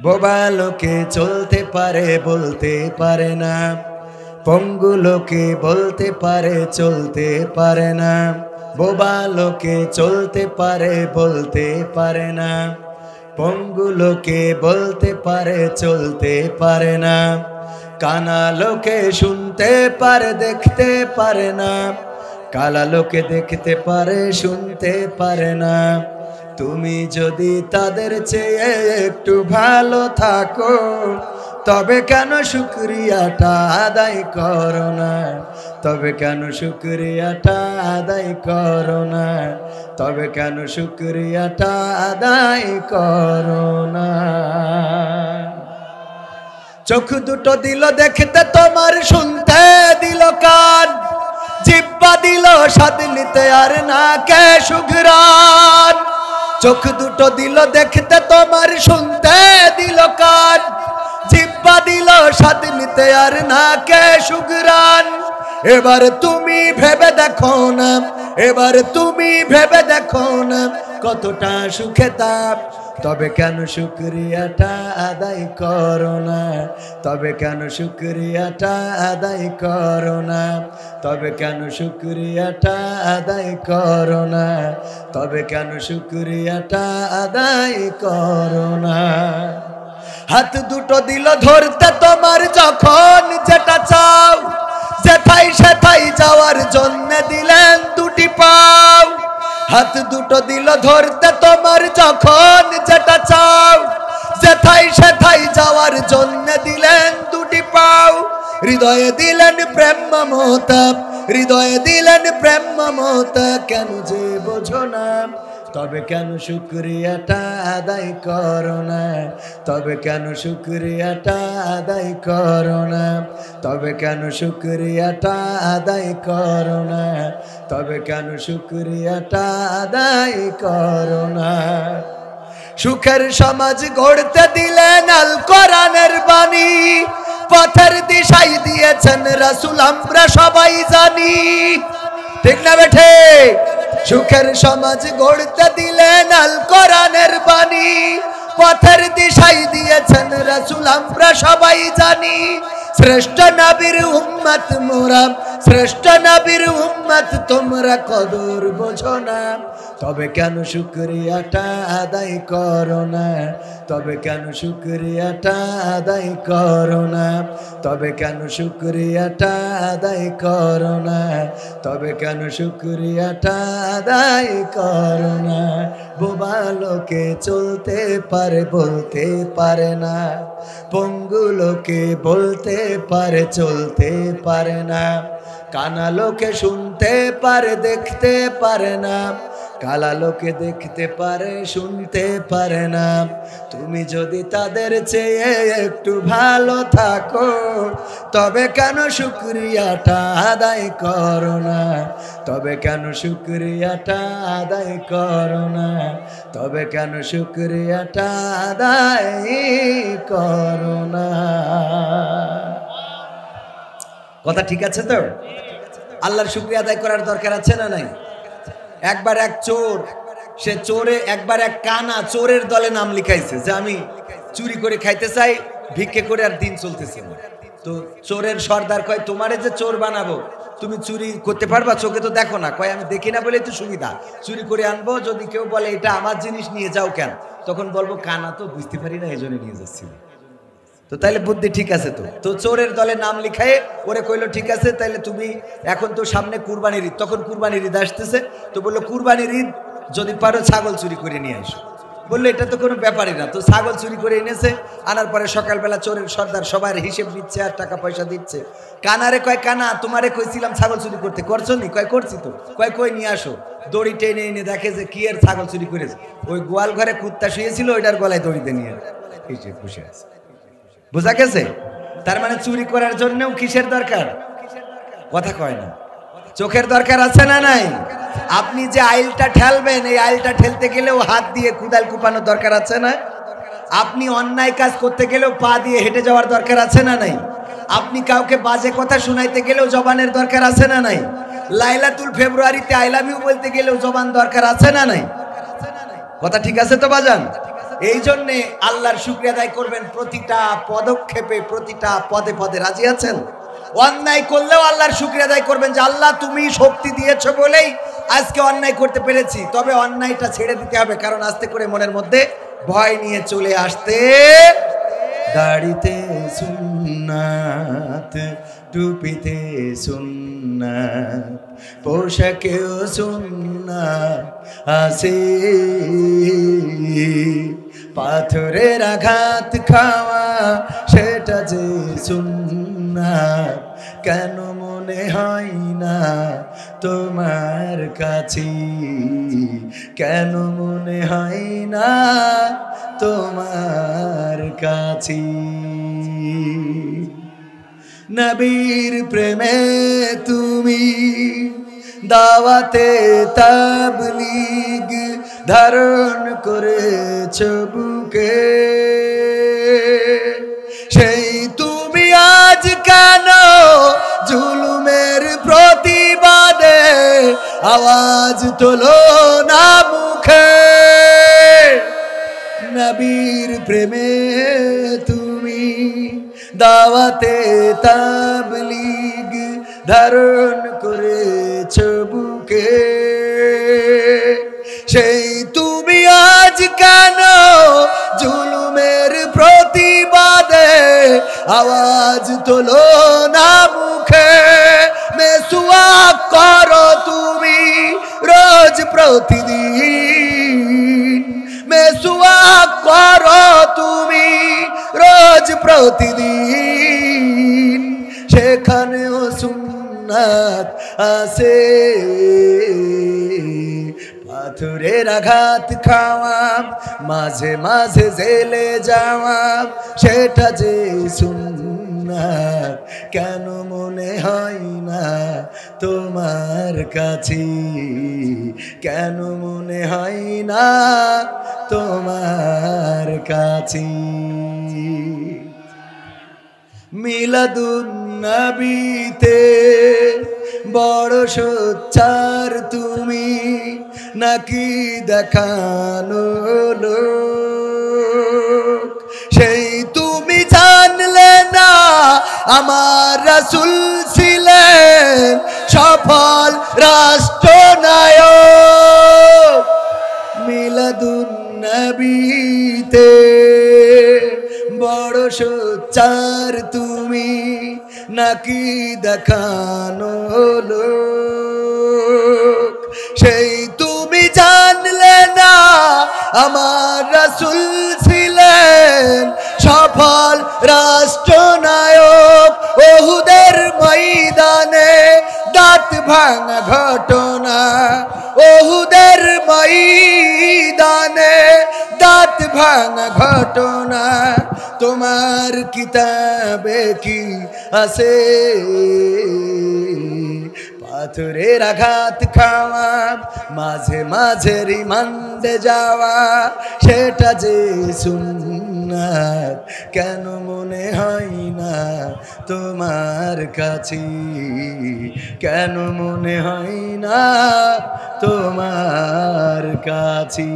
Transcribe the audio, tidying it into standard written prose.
বোবা লোকে চলতে পারে বলতে পারে না, পঙ্গু লোকে বলতে পারে চলতে পারে না। বোবা লোকে চলতে পারে বলতে পারে না, পঙ্গু লোকে বলতে পারে চলতে পারে না। কানা লোকে শুনতে পারে দেখতে পারে না, কালা লোকে দেখতে পারে শুনতে পারে না। তুমি যদি তাদের চেয়ে একটু ভালো থাকো, তবে কেন শুকরিয়াটা আদায় করো না? তবে কেন শুকরিয়াটা আদায় করো না? তবে কেন শুকরিয়াটা আদায় করো না? চোখ দুটো দিল দেখতে তোমার, শুনতে দিল কান, জিহ্বা দিল স্বাদ নিতে আর নাকে সুঘ্রাণ। চোখ দুটো দিল দেখতে তোমার, শুনতে দিল কান, জিহ্বা দিল স্বাদ নিতে আর নাকে সুঘ্রাণ। এবার তুমি ভেবে দেখো না, এবার তুমি ভেবে দেখো না, কতটা সুখে তাপ। তবে কেন শুকরিয়াটা আদায় করো না? তবে কেন শুকরিয়াটা আদায় করো না? তবে কেন শুকরিয়াটা আদায় করো না? তবে কেন শুকরিয়াটা আদায় করো না? হাত দুটো দিল ধরতে তোমার, যখন যেটা চাও, যেথায় সেথায় যাওয়ার জন্য দিলেন দুটি পাও। হাত দুটো দিল ধরতে তোমার, যখন যেটা চাও, যেথায় সেথায় যাওয়ার জন্য দিলেন দুটি পাও। হৃদয়ে দিলেন প্রেম মমতা, হৃদয়ে দিলেন প্রেম মমতা, কেন যে বোঝো না? তবে কেন শুকরিয়াটা আদায় করো না? তবে কেন শুকরিয়াটা আদায় করো না? তবে কেন শুকরিয়াটা আদায় করো না? তবে কেন শুকরিয়াটা আদায় করো না? সুখের সমাজ গড়তে দিলেন আল কোরআনের বাণী, পথের দিশাই দিয়েছেন রাসূল আমরা সবাই জানি। ঠিক না বেঠে? সুখের সমাজ গড়তে দিলেন আল কোরআনের বাণী, পথের দিশাই দিয়েছেন রাসূল আমরা সবাই জানি। শ্রেষ্ঠ নবীর উম্মত মোরা, শ্রেষ্ঠ নবীর উম্মত তোমরা কদর বোঝো না? তবে কেন শুকরিয়াটা আদায় করো না? তবে কেন শুকরিয়াটা আদায় করো না? তবে কেন শুকরিয়াটা আদায় করো না? তবে কেন শুকরিয়াটা আদায় করো না? বোবা লোকে চলতে পারে বলতে পারে না, পঙ্গু লোকে বলতে পারে চলতে পারে না। কানা লোকে শুনতে পারে দেখতে পারে না, কালা লোকে দেখতে পারে শুনতে পারে না। তুমি যদি তাদের চেয়ে একটু ভালো থাকো, তবে কেন শুকরিয়াটা আদায় করো না? তবে কেন শুকরিয়াটা আদায় করো না? তবে কেন শুকরিয়াটা আদায় করো না? কথা ঠিক আছে তো? আল্লাহর শুকরিয়া আদায় করার দরকার আছে না নাই? একবার এক চোর, সে চোরে একবার এক কানা চোরের দলে নাম লিখাইছে যে আমি চুরি করে খাইতে চাই, ভিক্ষে করে আর দিন চলতেছে না। তো চোরের সর্দার কয়, তোমারে যে চোর বানাবো, তুমি চুরি করতে পারবা? চোখে তো দেখো না। কয়, আমি দেখি না বলেই তো সুবিধা, চুরি করে আনবো। যদি কেউ বলে এটা আমার জিনিস নিয়ে যাও কেন, তখন বলবো কানা তো বুঝতে পারি না, এই জন্য নিয়ে যাচ্ছি। তো তাইলে বুদ্ধি ঠিক আছে। তো তো চোরের দলে নাম লিখায় ওরে কইলো ঠিক আছে, তাইলে তুমি এখন তো সামনে কুরবানির ঈদ, তখন কুরবানির ঈদ আসতেছে, তো বললো কুরবানির ঈদ যদি পারো ছাগল চুরি করে নিয়ে আসো। বললো এটা তো কোনো ব্যাপারই না। তো ছাগল চুরি করে এনেছে, আনার পরে সকালবেলা চোরের সর্দার সবার হিসেব নিচ্ছে আর টাকা পয়সা দিচ্ছে। কানারে কয়, কানা তোমারে কইছিলাম ছাগল চুরি করতে, করছো নি? কয় করছি তো। কয় কই নিয়ে আসো। দড়ি টেনে এনে দেখে যে কি এর ছাগল চুরি করেছে। ওই গোয়াল ঘরে কুত্তা শুয়েছিল, ওইটার গলায় দড়িতে নিয়ে হিসেব বসে আছে। বুঝা গেছে? তার মানে চুরি করার জন্যও কিসের দরকার? কথা কয় না। চোখের দরকার আছে না নাই? আপনি যে আইলটা ঠেলবেন, এই আইলটা ঠেলতে গেলেও হাত দিয়ে কুদাল কুপানোর দরকার আছে না? আপনি অন্যায় কাজ করতে গেলেও পা দিয়ে হেঁটে যাওয়ার দরকার আছে না নাই? আপনি কাউকে বাজে কথা শুনাইতে গেলেও জবানের দরকার আছে না নাই? লাইলাতুল ফেব্রুয়ারিতে আই লাভ ইউ বলতে গেলেও জবান দরকার আছে না নাই? কথা ঠিক আছে তো বাজান? এই জন্যে আল্লাহর শুকরিয়া আদায় করবেন প্রতিটা পদক্ষেপে, প্রতিটা পদে পদে। রাজি আছেন? অন্যায় করলেও আল্লাহর শুকরিয়া আদায় করবেন যে আল্লাহ তুমি শক্তি দিয়েছো বলেই আজকে অন্যায় করতে পেরেছি। তবে অন্যায়টা ছেড়ে দিতে হবে, কারণ আস্তে করে মনের মধ্যে ভয় নিয়ে চলে আসতে। দাড়িতে সুন্নাত, টুপিতে সুন্নাত, পোশাকেও সুন্নাত আছে। পাথরের আঘাত খাওয়া সেটা যে সুন্নাত, কেন মনে হয় না তোমার কাছে? কেন মনে হয় না তোমার কাছে? নবীর প্রেমে তুমি দাওয়াতে তাবলীগ ধারণ করেছ বুকে, সেই তুমি আজ কেন জুলুমের প্রতিবাদে আওয়াজ তোলো না মুখে? নবীর প্রেমে তুমি দাওয়াতে তাবলীগ ধারণ করেছ বুকে, সেই তুমি আজ কেন জুলুমের প্রতিবাদে আওয়াজ তোলো না মুখে? মেসওয়াক করো তুমি রোজ প্রতিদিন, মেসওয়াক করো তুমি রোজ প্রতিদিন, সেখানেও সুন্নাত আছে। পাথরের আঘাত খাওয়া, মাঝে মাঝে জেলে যাওয়া, সেটা যে সুন্নাত, কেন মনে হয় না তোমার কাছে? কেন মনে হয় না তোমার কাছে? মিলাদুন নবীতে বড় সোচ্চার তুমি, নাকি দেখানো লোক? সেই তুমি জানলে না আমার রাসূল ছিলেন সফল রাষ্ট্রনায়ক। মিলাদুন নবীতে বড় সোচ্চার তুমি, নাকি দেখানো লোক? সেই তুমি জানলে না আমার রাসূল ছিলেন সফল রাষ্ট্রনায়ক। ওহুদের ময়দানে দাঁত ভাঙা ঘটনা, ওহুদের ময়দানে দাঁত ভাঙা ঘটনা তোমার কিতাবে কি আছে? পাথরের আঘাত খাওয়া, মাঝে মাঝে রিমান্ডে যাওয়া, সেটা যে সুন্নাত, কেন মনে হয় না তোমার কাছে? কেন মনে হয় না তোমার কাছে?